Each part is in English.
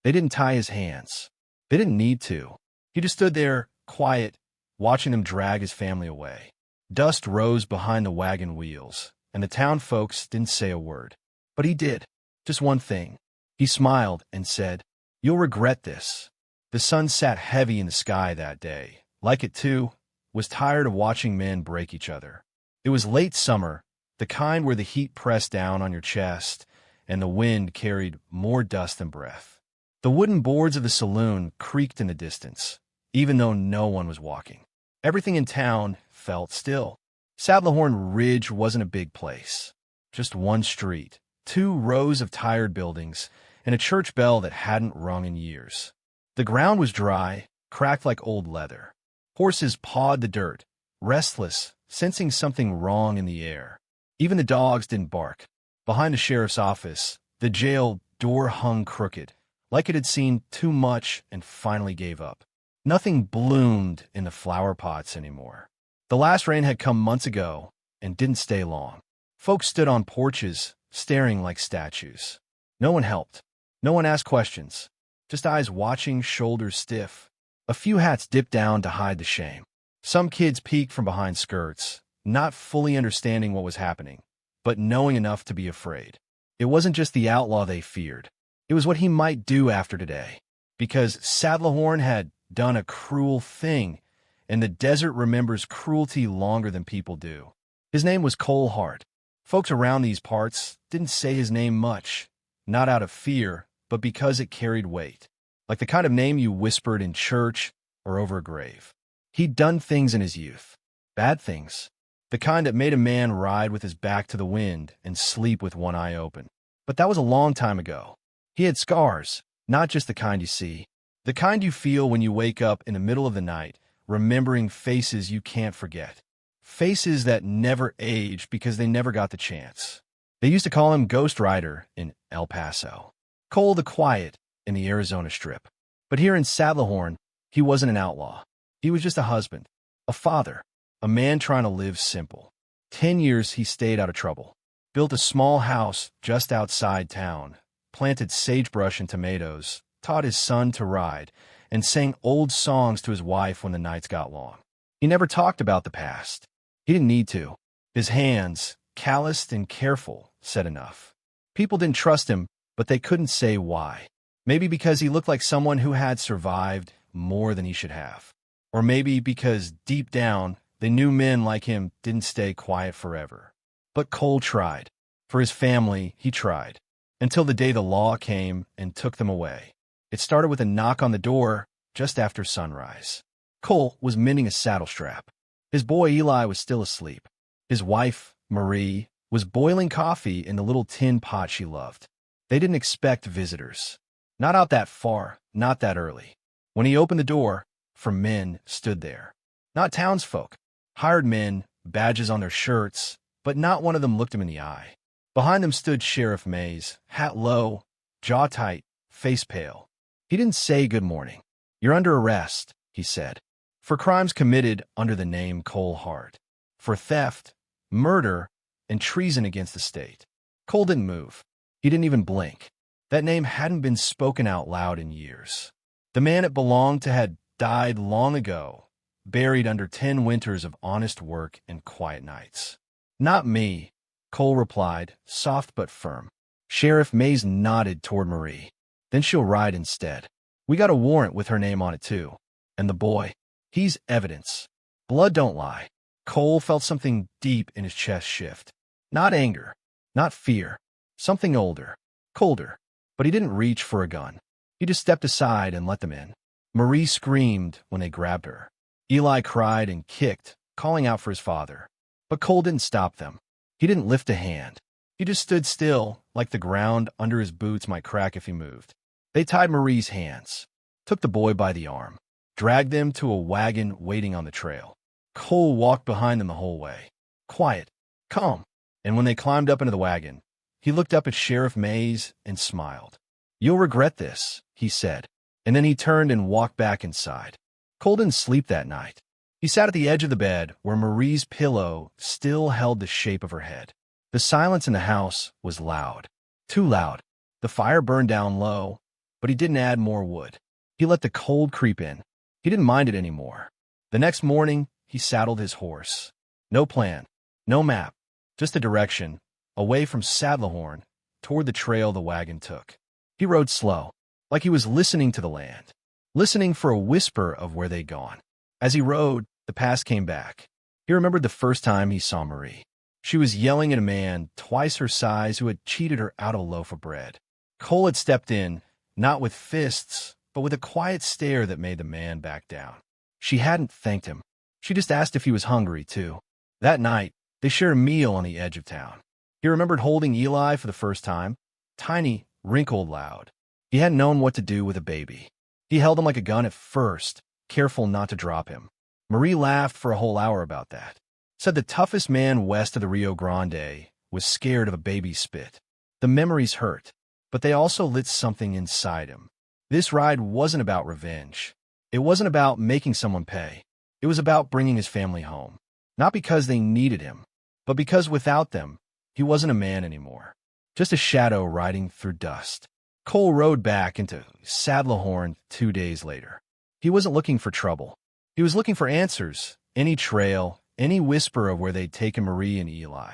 They didn't tie his hands. They didn't need to. He just stood there, quiet, watching them drag his family away. Dust rose behind the wagon wheels, and the town folks didn't say a word. But he did. Just one thing. He smiled and said, "You'll regret this." The sun sat heavy in the sky that day. Like it too, was tired of watching men break each other. It was late summer, the kind where the heat pressed down on your chest, and the wind carried more dust than breath. The wooden boards of the saloon creaked in the distance, even though no one was walking. Everything in town felt still. Saddlehorn Ridge wasn't a big place. Just one street, 2 rows of tired buildings, and a church bell that hadn't rung in years. The ground was dry, cracked like old leather. Horses pawed the dirt, restless, sensing something wrong in the air. Even the dogs didn't bark. Behind the sheriff's office, the jail door hung crooked, like it had seen too much and finally gave up. Nothing bloomed in the flower pots anymore. The last rain had come months ago and didn't stay long. Folks stood on porches, staring like statues. No one helped. No one asked questions. Just eyes watching, shoulders stiff. A few hats dipped down to hide the shame. Some kids peeked from behind skirts, not fully understanding what was happening, but knowing enough to be afraid. It wasn't just the outlaw they feared. It was what he might do after today. Because Saddlehorn had done a cruel thing, and the desert remembers cruelty longer than people do. His name was Cole Hart. Folks around these parts didn't say his name much, not out of fear, but because it carried weight, like the kind of name you whispered in church or over a grave. He'd done things in his youth, bad things, the kind that made a man ride with his back to the wind and sleep with one eye open. But that was a long time ago. He had scars, not just the kind you see, the kind you feel when you wake up in the middle of the night, remembering faces you can't forget. Faces that never age because they never got the chance. They used to call him Ghost Rider in El Paso, Cole the Quiet in the Arizona Strip. But here in Saddlehorn, he wasn't an outlaw. He was just a husband, a father, a man trying to live simple. 10 years he stayed out of trouble, built a small house just outside town, planted sagebrush and tomatoes, taught his son to ride, and sang old songs to his wife when the nights got long. He never talked about the past. He didn't need to. His hands, calloused and careful, said enough. People didn't trust him, but they couldn't say why. Maybe because he looked like someone who had survived more than he should have. Or maybe because deep down, they knew men like him didn't stay quiet forever. But Cole tried. For his family, he tried. Until the day the law came and took them away. It started with a knock on the door just after sunrise. Cole was mending a saddle strap. His boy Eli was still asleep. His wife, Marie, was boiling coffee in the little tin pot she loved. They didn't expect visitors. Not out that far, not that early. When he opened the door, 4 men stood there. Not townsfolk. Hired men, badges on their shirts, but not one of them looked him in the eye. Behind them stood Sheriff Mays, hat low, jaw tight, face pale. He didn't say good morning. "You're under arrest," he said, "for crimes committed under the name Cole Hart, for theft, murder, and treason against the state." Cole didn't move. He didn't even blink. That name hadn't been spoken out loud in years. The man it belonged to had died long ago, buried under 10 winters of honest work and quiet nights. "Not me," Cole replied, soft but firm. Sheriff Mays nodded toward Marie. "Then she'll ride instead. We got a warrant with her name on it, too. And the boy, he's evidence. Blood don't lie." Cole felt something deep in his chest shift. Not anger, not fear, something older, colder. But he didn't reach for a gun. He just stepped aside and let them in. Marie screamed when they grabbed her. Eli cried and kicked, calling out for his father. But Cole didn't stop them. He didn't lift a hand. He just stood still, like the ground under his boots might crack if he moved. They tied Marie's hands, took the boy by the arm, dragged them to a wagon waiting on the trail. Cole walked behind them the whole way. Quiet, calm. And when they climbed up into the wagon, he looked up at Sheriff Mays and smiled. "You'll regret this," he said, and then he turned and walked back inside. Cole didn't sleep that night. He sat at the edge of the bed where Marie's pillow still held the shape of her head. The silence in the house was loud. Too loud. The fire burned down low, but he didn't add more wood. He let the cold creep in. He didn't mind it anymore. The next morning, he saddled his horse. No plan, no map, just a direction, away from Saddlehorn, toward the trail the wagon took. He rode slow, like he was listening to the land, listening for a whisper of where they'd gone. As he rode, the past came back. He remembered the first time he saw Marie. She was yelling at a man twice her size who had cheated her out of a loaf of bread. Cole had stepped in, not with fists, but with a quiet stare that made the man back down. She hadn't thanked him. She just asked if he was hungry, too. That night, they shared a meal on the edge of town. He remembered holding Eli for the first time, tiny, wrinkled loud. He hadn't known what to do with a baby. He held him like a gun at first, careful not to drop him. Marie laughed for a whole hour about that. Said the toughest man west of the Rio Grande was scared of a baby's spit. The memories hurt, but they also lit something inside him. This ride wasn't about revenge. It wasn't about making someone pay. It was about bringing his family home. Not because they needed him, but because without them, he wasn't a man anymore. Just a shadow riding through dust. Cole rode back into Saddlehorn 2 days later. He wasn't looking for trouble. He was looking for answers, any trail, any whisper of where they'd taken Marie and Eli.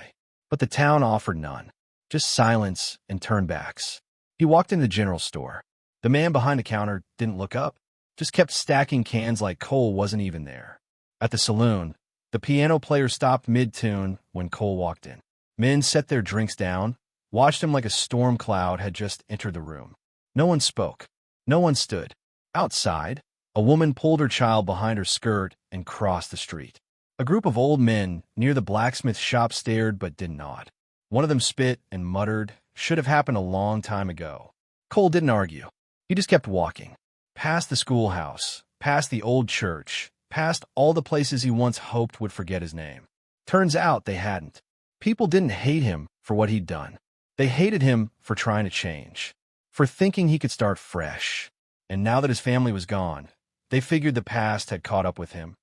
But the town offered none, just silence and turnbacks. He walked in the general store. The man behind the counter didn't look up, just kept stacking cans like Cole wasn't even there. At the saloon, the piano player stopped mid-tune when Cole walked in. Men set their drinks down, watched him like a storm cloud had just entered the room. No one spoke. No one stood. Outside, a woman pulled her child behind her skirt and crossed the street. A group of old men near the blacksmith shop stared but didn't nod. One of them spit and muttered, "Should have happened a long time ago." Cole didn't argue. He just kept walking. Past the schoolhouse, past the old church, past all the places he once hoped would forget his name. Turns out they hadn't. People didn't hate him for what he'd done. They hated him for trying to change, for thinking he could start fresh. And now that his family was gone, they figured the past had caught up with him,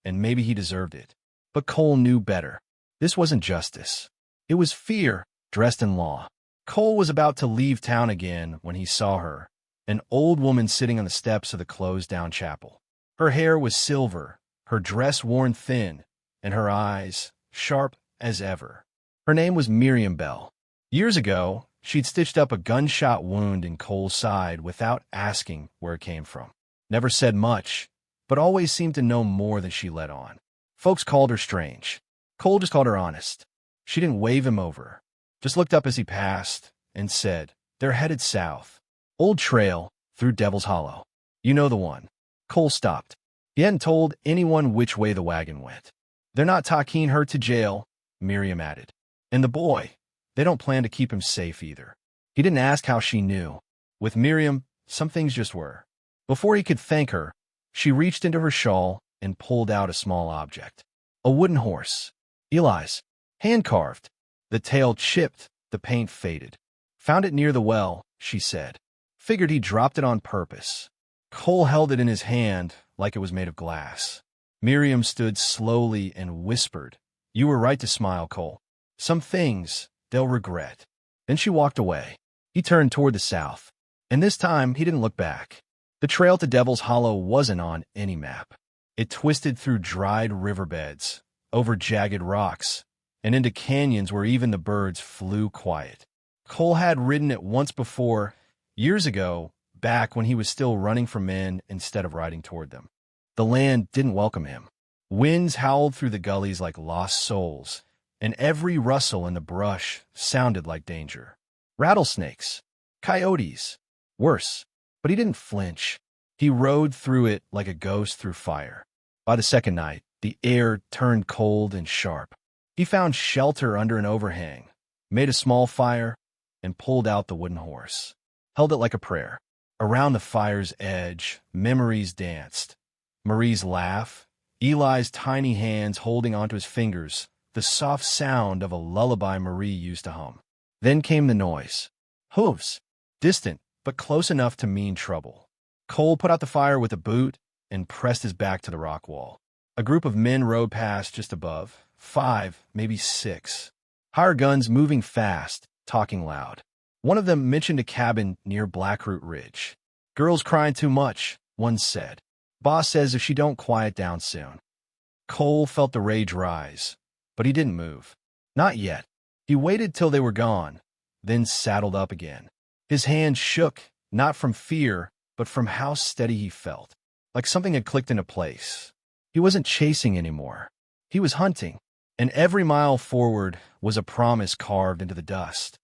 and maybe he deserved it. But Cole knew better. This wasn't justice. It was fear dressed in law. Cole was about to leave town again when he saw her, an old woman sitting on the steps of the closed-down chapel. Her hair was silver, her dress worn thin, and her eyes sharp as ever. Her name was Miriam Bell. Years ago, she'd stitched up a gunshot wound in Cole's side without asking where it came from. Never said much, but always seemed to know more than she let on. Folks called her strange. Cole just called her honest. She didn't wave him over, just looked up as he passed and said, "They're headed south. Old trail through Devil's Hollow. You know the one." Cole stopped. He hadn't told anyone which way the wagon went. "They're not taking her to jail," Miriam added. "And the boy, they don't plan to keep him safe either." He didn't ask how she knew. With Miriam, some things just were. Before he could thank her, she reached into her shawl and pulled out a small object. A wooden horse. Eli's. Hand-carved. The tail chipped, the paint faded. "Found it near the well," she said. "Figured he dropped it on purpose." Cole held it in his hand like it was made of glass. Miriam stood slowly and whispered, "You were right to smile, Cole. Some things they'll regret." Then she walked away. He turned toward the south, and this time he didn't look back. The trail to Devil's Hollow wasn't on any map. It twisted through dried riverbeds, over jagged rocks, and into canyons where even the birds flew quiet. Cole had ridden it once before, years ago, back when he was still running from men instead of riding toward them. The land didn't welcome him. Winds howled through the gullies like lost souls, and every rustle in the brush sounded like danger. Rattlesnakes, coyotes, worse, but he didn't flinch. He rode through it like a ghost through fire. By the second night, the air turned cold and sharp. He found shelter under an overhang, made a small fire, and pulled out the wooden horse. Held it like a prayer. Around the fire's edge, memories danced. Marie's laugh, Eli's tiny hands holding onto his fingers, the soft sound of a lullaby Marie used to hum. Then came the noise. Hooves, distant, but close enough to mean trouble. Cole put out the fire with a boot and pressed his back to the rock wall. A group of men rode past just above, 5, maybe 6. Higher guns moving fast, talking loud. One of them mentioned a cabin near Blackroot Ridge. Girl's crying too much, one said. Boss says if she don't quiet down soon. Cole felt the rage rise, but he didn't move. Not yet. He waited till they were gone, then saddled up again. His hand shook, not from fear, but from how steady he felt, like something had clicked into place. He wasn't chasing anymore. He was hunting, and every mile forward was a promise carved into the dust.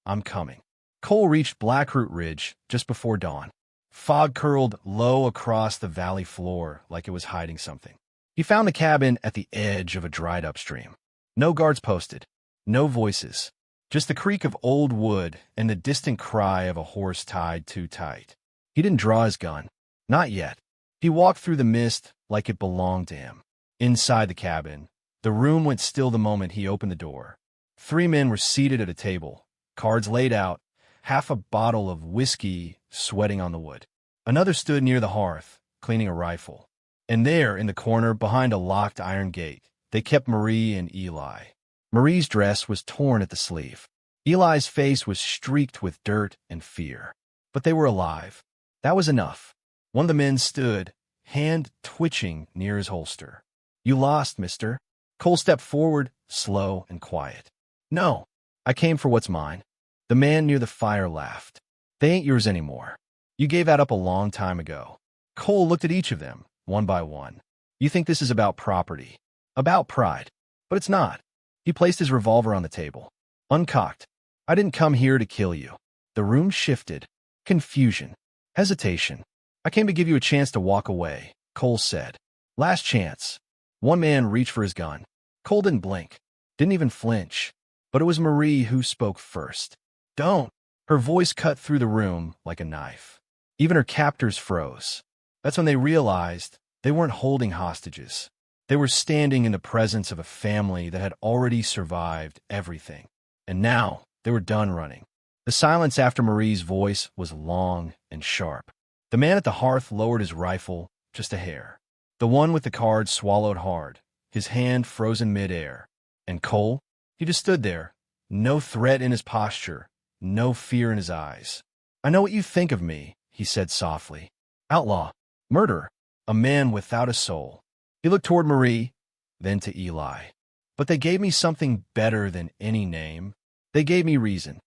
I'm coming. Cole reached Blackroot Ridge just before dawn. Fog curled low across the valley floor like it was hiding something. He found the cabin at the edge of a dried-up stream. No guards posted, no voices, just the creak of old wood and the distant cry of a horse tied too tight. He didn't draw his gun. Not yet. He walked through the mist like it belonged to him. Inside the cabin, the room went still the moment he opened the door. 3 men were seated at a table, cards laid out, half a bottle of whiskey sweating on the wood. Another stood near the hearth, cleaning a rifle. And there, in the corner, behind a locked iron gate, they kept Marie and Eli. Marie's dress was torn at the sleeve. Eli's face was streaked with dirt and fear. But they were alive. That was enough. One of the men stood, hand twitching near his holster. You lost, mister. Cole stepped forward, slow and quiet. No, I came for what's mine. The man near the fire laughed. They ain't yours anymore. You gave that up a long time ago. Cole looked at each of them, one by one. You think this is about property, about pride, but it's not. He placed his revolver on the table. Uncocked. I didn't come here to kill you. The room shifted. Confusion. Hesitation. I came to give you a chance to walk away, Cole said. Last chance. One man reached for his gun. Cole didn't blink. Didn't even flinch. But it was Marie who spoke first. Don't. Her voice cut through the room like a knife. Even her captors froze. That's when they realized they weren't holding hostages. They were standing in the presence of a family that had already survived everything. And now they were done running. The silence after Marie's voice was long and sharp. The man at the hearth lowered his rifle just a hair. The one with the cards swallowed hard, his hand frozen midair. And Cole? He just stood there, no threat in his posture, no fear in his eyes. I know what you think of me, he said softly. Outlaw. Murderer. A man without a soul. He looked toward Marie, then to Eli. But they gave me something better than any name. They gave me reason.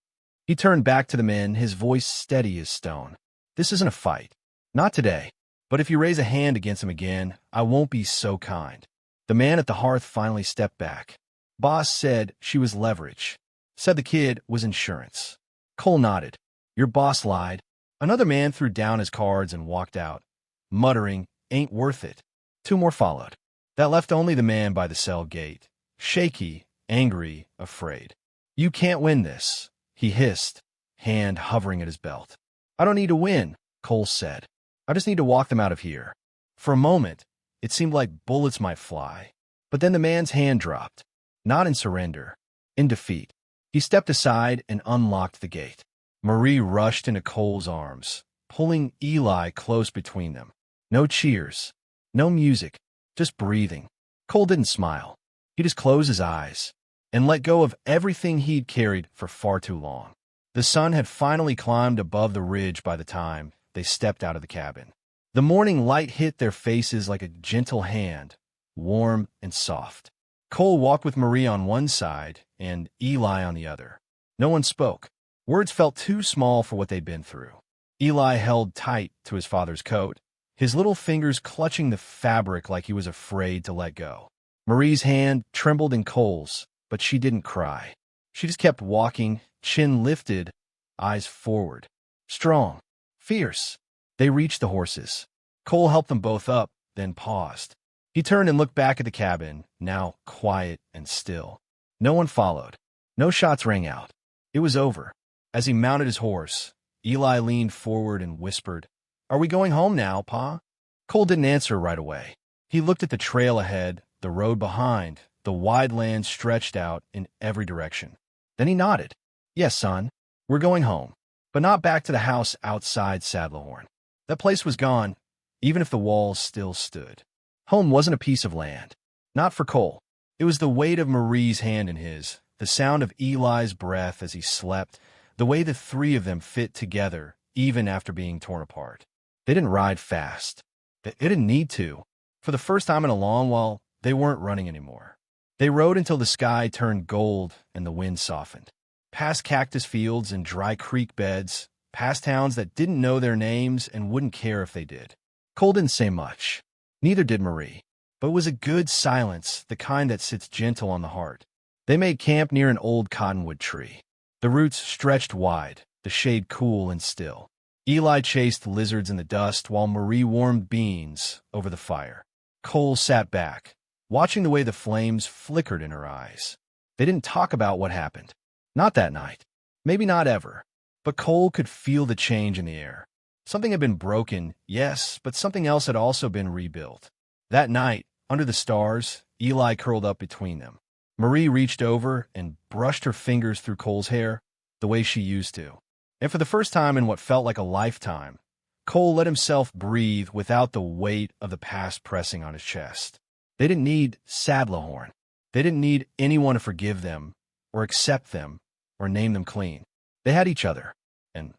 He turned back to the men, his voice steady as stone. This isn't a fight. Not today. But if you raise a hand against him again, I won't be so kind. The man at the hearth finally stepped back. Boss said she was leverage. Said the kid was insurance. Cole nodded. Your boss lied. Another man threw down his cards and walked out, muttering, ain't worth it. 2 more followed. That left only the man by the cell gate, shaky, angry, afraid. You can't win this, he hissed, hand hovering at his belt. I don't need to win, Cole said. I just need to walk them out of here. For a moment, it seemed like bullets might fly. But then the man's hand dropped. Not in surrender, in defeat. He stepped aside and unlocked the gate. Marie rushed into Cole's arms, pulling Eli close between them. No cheers, no music, just breathing. Cole didn't smile. He just closed his eyes and let go of everything he'd carried for far too long. The sun had finally climbed above the ridge by the time they stepped out of the cabin. The morning light hit their faces like a gentle hand, warm and soft. Cole walked with Marie on one side and Eli on the other. No one spoke. Words felt too small for what they'd been through. Eli held tight to his father's coat, his little fingers clutching the fabric like he was afraid to let go. Marie's hand trembled in Cole's, but she didn't cry. She just kept walking, chin lifted, eyes forward. Strong, fierce. They reached the horses. Cole helped them both up, then paused. He turned and looked back at the cabin, now quiet and still. No one followed. No shots rang out. It was over. As he mounted his horse, Eli leaned forward and whispered, Are we going home now, Pa? Cole didn't answer right away. He looked at the trail ahead, the road behind, the wide land stretched out in every direction. Then he nodded. Yes, son, we're going home, but not back to the house outside Saddlehorn. That place was gone, even if the walls still stood. Home wasn't a piece of land. Not for Cole. It was the weight of Marie's hand in his, the sound of Eli's breath as he slept, the way the 3 of them fit together, even after being torn apart. They didn't ride fast. They didn't need to. For the first time in a long while, they weren't running anymore. They rode until the sky turned gold and the wind softened. Past cactus fields and dry creek beds, past towns that didn't know their names and wouldn't care if they did. Cole didn't say much. Neither did Marie. But it was a good silence, the kind that sits gentle on the heart. They made camp near an old cottonwood tree. The roots stretched wide, the shade cool and still. Eli chased lizards in the dust while Marie warmed beans over the fire. Cole sat back, watching the way the flames flickered in her eyes. They didn't talk about what happened. Not that night. Maybe not ever. But Cole could feel the change in the air. Something had been broken, yes, but something else had also been rebuilt. That night, under the stars, Eli curled up between them. Marie reached over and brushed her fingers through Cole's hair the way she used to. And for the first time in what felt like a lifetime, Cole let himself breathe without the weight of the past pressing on his chest. They didn't need Sadlahorn. They didn't need anyone to forgive them, or accept them, or name them clean. They had each other, and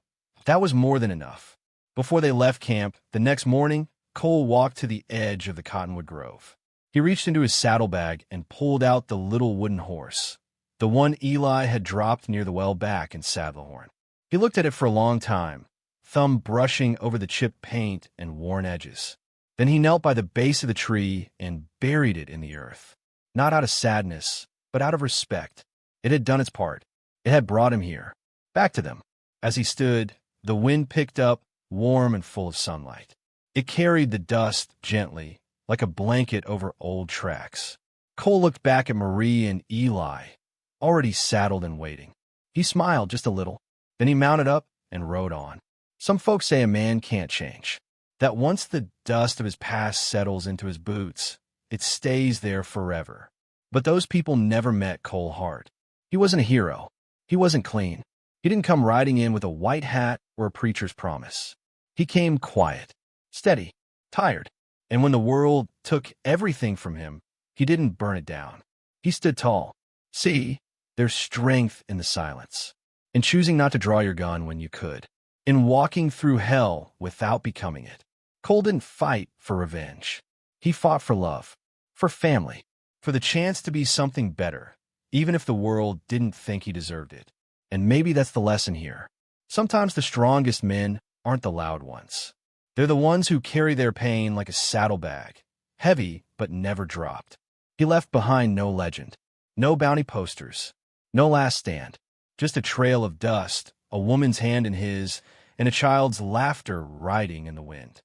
that was more than enough. Before they left camp, the next morning, Cole walked to the edge of the cottonwood grove. He reached into his saddlebag and pulled out the little wooden horse, the one Eli had dropped near the well back in Sadlahorn. He looked at it for a long time, thumb brushing over the chipped paint and worn edges. Then he knelt by the base of the tree and buried it in the earth. Not out of sadness, but out of respect. It had done its part. It had brought him here, back to them. As he stood, the wind picked up, warm and full of sunlight. It carried the dust gently, like a blanket over old tracks. Cole looked back at Marie and Eli, already saddled and waiting. He smiled just a little. Then he mounted up and rode on. Some folks say a man can't change, that once the dust of his past settles into his boots, it stays there forever. But those people never met Cole Hart. He wasn't a hero. He wasn't clean. He didn't come riding in with a white hat or a preacher's promise. He came quiet, steady, tired. And when the world took everything from him, he didn't burn it down. He stood tall. See, there's strength in the silence, in choosing not to draw your gun when you could, in walking through hell without becoming it. Cole didn't fight for revenge. He fought for love, for family, for the chance to be something better, even if the world didn't think he deserved it. And maybe that's the lesson here. Sometimes the strongest men aren't the loud ones. They're the ones who carry their pain like a saddlebag, heavy but never dropped. He left behind no legend, no bounty posters, no last stand, just a trail of dust, a woman's hand in his, and a child's laughter riding in the wind.